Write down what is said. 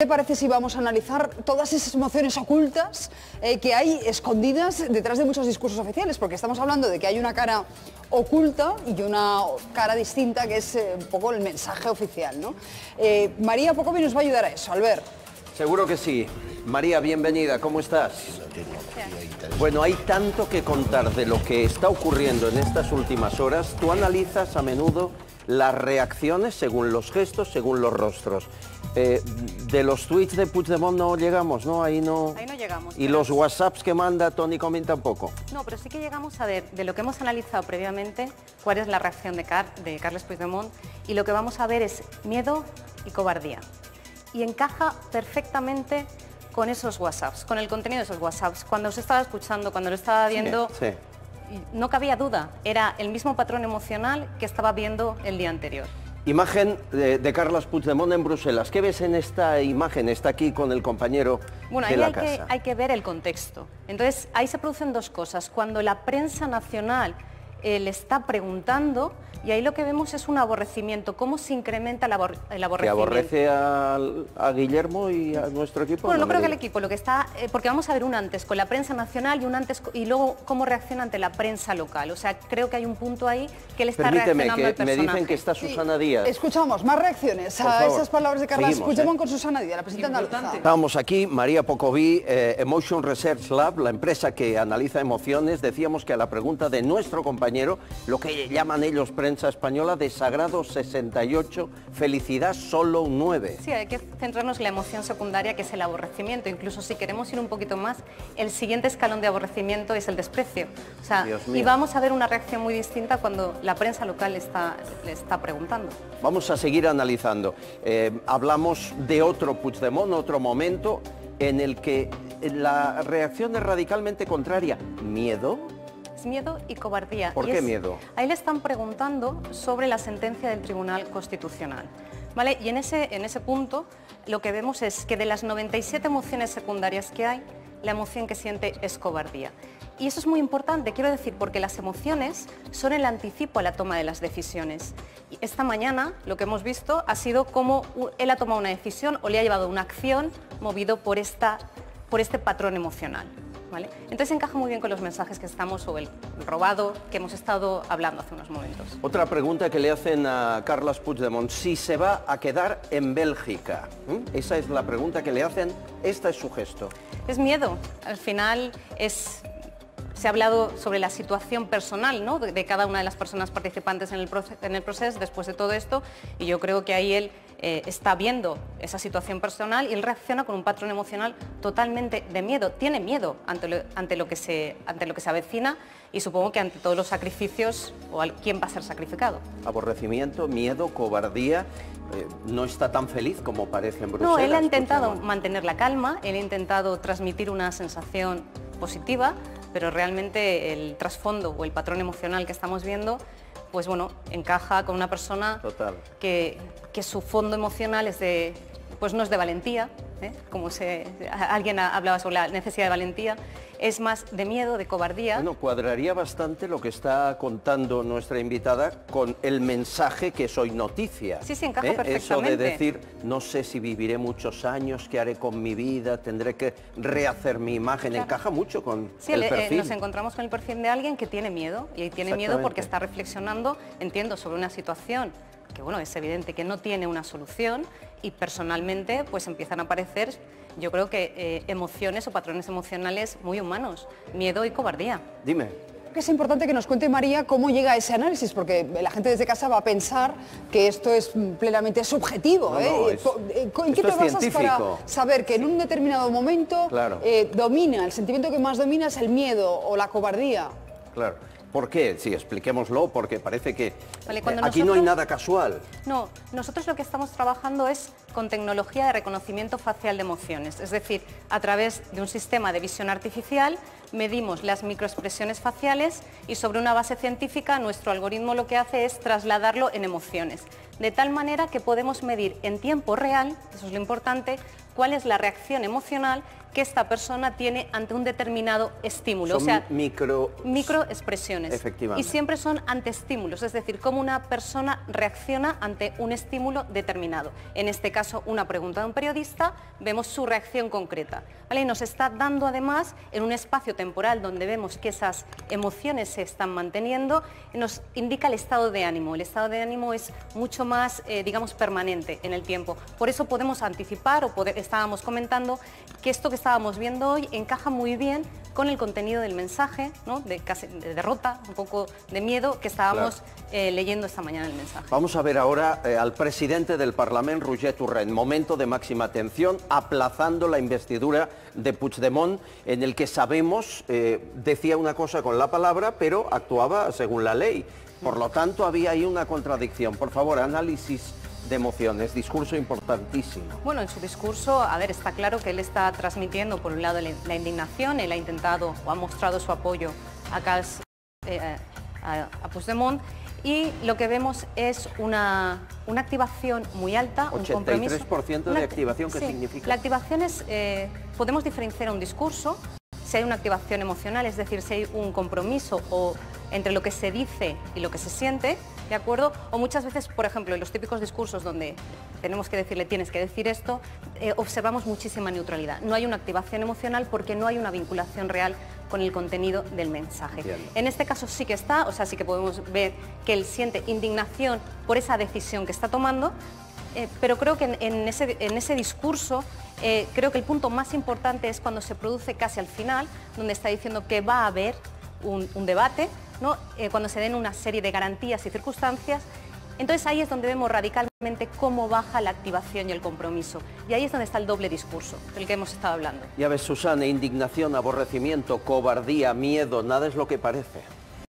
¿Qué te parece si vamos a analizar todas esas emociones ocultas que hay escondidas detrás de muchos discursos oficiales? Porque estamos hablando de que hay una cara oculta y una cara distinta que es un poco el mensaje oficial, ¿no? María Pocovi nos va a ayudar a eso, Albert. Seguro que sí. María, bienvenida, ¿cómo estás? Bueno, hay tanto que contar de lo que está ocurriendo en estas últimas horas. Tú analizas a menudo las reacciones según los gestos, según los rostros. De los tweets de Puigdemont no llegamos, ¿no? Ahí no llegamos. Y los WhatsApps que manda Toni Comín tampoco. No, pero sí que llegamos a ver, de lo que hemos analizado previamente, cuál es la reacción de Carles Puigdemont, y lo que vamos a ver es miedo y cobardía. Y encaja perfectamente con esos WhatsApps, con el contenido de esos WhatsApps. Cuando os estaba escuchando, cuando lo estaba viendo, sí. No cabía duda, era el mismo patrón emocional que estaba viendo el día anterior. Imagen de Carles Puigdemont en Bruselas. ¿Qué ves en esta imagen? Está aquí con el compañero de la casa. Hay que ver el contexto. Entonces, ahí se producen dos cosas. Cuando la prensa nacional le está preguntando, y ahí lo que vemos es un aborrecimiento, cómo se incrementa el aborrecimiento. ¿Que aborrece a Guillermo y a nuestro equipo? Bueno, no creo que el equipo, lo que está, porque vamos a ver un antes con la prensa nacional y un antes y luego cómo reacciona ante la prensa local. O sea, creo que hay un punto ahí que él está reaccionando al personaje. Me dicen que está Susana Díaz. Escuchamos más reacciones a esas palabras de Carles Puigdemont con Susana Díaz, la presidenta andaluza. Estábamos aquí, María Pocovi, Emotion Research Lab, la empresa que analiza emociones. Decíamos que a la pregunta de nuestro compañero, lo que llaman ellos prensa española, desagrado 68, felicidad solo un 9. Sí, hay que centrarnos en la emoción secundaria, que es el aborrecimiento. Incluso si queremos ir un poquito más, el siguiente escalón de aborrecimiento es el desprecio. O sea, y vamos a ver una reacción muy distinta cuando la prensa local le está preguntando. Vamos a seguir analizando. Hablamos de otro Puigdemont, otro momento en el que la reacción es radicalmente contraria. ¿Miedo? Miedo y cobardía. ¿Por qué miedo? Ahí le están preguntando sobre la sentencia del Tribunal Constitucional, ¿vale? Y en ese punto lo que vemos es que de las 97 emociones secundarias que hay, la emoción que siente es cobardía. Y eso es muy importante, quiero decir, porque las emociones son el anticipo a la toma de las decisiones. Y esta mañana lo que hemos visto ha sido cómo él ha tomado una decisión o le ha llevado una acción movido por este patrón emocional. ¿Vale? Entonces encaja muy bien con los mensajes que estamos o el robado que hemos estado hablando hace unos momentos. Otra pregunta que le hacen a Carles Puigdemont, si se va a quedar en Bélgica. Esa es la pregunta que le hacen, este es su gesto. Es miedo, al final se ha hablado sobre la situación personal, ¿no?, de cada una de las personas participantes en el proceso después de todo esto, y yo creo que ahí él está viendo esa situación personal y él reacciona con un patrón emocional totalmente de miedo. Tiene miedo ante lo que se avecina y supongo que ante todos los sacrificios o quién va a ser sacrificado. Aborrecimiento, miedo, cobardía. No está tan feliz como parece en Bruselas. No, él ha intentado mantener la calma, él ha intentado transmitir una sensación positiva, pero realmente el trasfondo o el patrón emocional que estamos viendo, pues bueno, encaja con una persona que su fondo emocional es pues no es de valentía, como alguien hablaba sobre la necesidad de valentía, es más de miedo, de cobardía. Bueno, cuadraría bastante lo que está contando nuestra invitada con el mensaje que es hoy noticia. Sí, sí, encaja perfectamente. Eso de decir, no sé si viviré muchos años, qué haré con mi vida, tendré que rehacer mi imagen, claro. Encaja mucho con el perfil. Nos encontramos con el perfil de alguien que tiene miedo, y tiene miedo porque está reflexionando, entiendo, sobre una situación que bueno, es evidente que no tiene una solución, y personalmente pues empiezan a aparecer, yo creo que emociones o patrones emocionales muy humanos, miedo y cobardía. Dime. Que es importante que nos cuente María cómo llega a ese análisis, porque la gente desde casa va a pensar que esto es plenamente subjetivo. ¿En qué te basas para saber que en un determinado momento domina, el sentimiento que más domina es el miedo o la cobardía? Claro. ¿Por qué? Sí, expliquémoslo, porque parece que aquí no hay nada casual. No, nosotros lo que estamos trabajando es con tecnología de reconocimiento facial de emociones, es decir, a través de un sistema de visión artificial medimos las microexpresiones faciales y sobre una base científica nuestro algoritmo lo que hace es trasladarlo en emociones. de tal manera que podemos medir en tiempo real, eso es lo importante, cuál es la reacción emocional que esta persona tiene ante un determinado estímulo. Son microexpresiones. Efectivamente. Y siempre son ante estímulos, es decir, cómo una persona reacciona ante un estímulo determinado. En este caso, una pregunta de un periodista, vemos su reacción concreta. ¿Vale? Y nos está dando además, en un espacio temporal donde vemos que esas emociones se están manteniendo, nos indica el estado de ánimo. El estado de ánimo es mucho más, digamos, permanente en el tiempo. Por eso podemos anticipar, estábamos comentando, que esto que estábamos viendo hoy encaja muy bien con el contenido del mensaje, ¿no? de derrota, un poco de miedo que estábamos leyendo esta mañana en el mensaje. Vamos a ver ahora al presidente del Parlamento, Roger Torrent, momento de máxima atención, aplazando la investidura de Puigdemont, en el que sabemos, decía una cosa con la palabra, pero actuaba según la ley. Por lo tanto, había ahí una contradicción. Por favor, análisis de emociones, discurso importantísimo. Bueno, en su discurso, a ver, está claro que él está transmitiendo, por un lado, la indignación. Él ha intentado o ha mostrado su apoyo a Puigdemont, y lo que vemos es una activación muy alta, un compromiso. 83% de activación, ¿qué significa? La activación es, podemos diferenciar un discurso, si hay una activación emocional, es decir, si hay un compromiso entre lo que se dice y lo que se siente, ¿de acuerdo? O muchas veces, por ejemplo, en los típicos discursos donde tenemos que decirle tienes que decir esto, observamos muchísima neutralidad. No hay una activación emocional porque no hay una vinculación real con el contenido del mensaje. Entiendo. En este caso sí que está, o sea, sí que podemos ver que él siente indignación por esa decisión que está tomando, pero creo que en ese discurso, creo que el punto más importante es cuando se produce casi al final, donde está diciendo que va a haber un debate, ¿no? Cuando se den una serie de garantías y circunstancias. Entonces ahí es donde vemos radicalmente cómo baja la activación y el compromiso. Y ahí es donde está el doble discurso del que hemos estado hablando. Ya ves, Susana, indignación, aborrecimiento, cobardía, miedo, nada es lo que parece.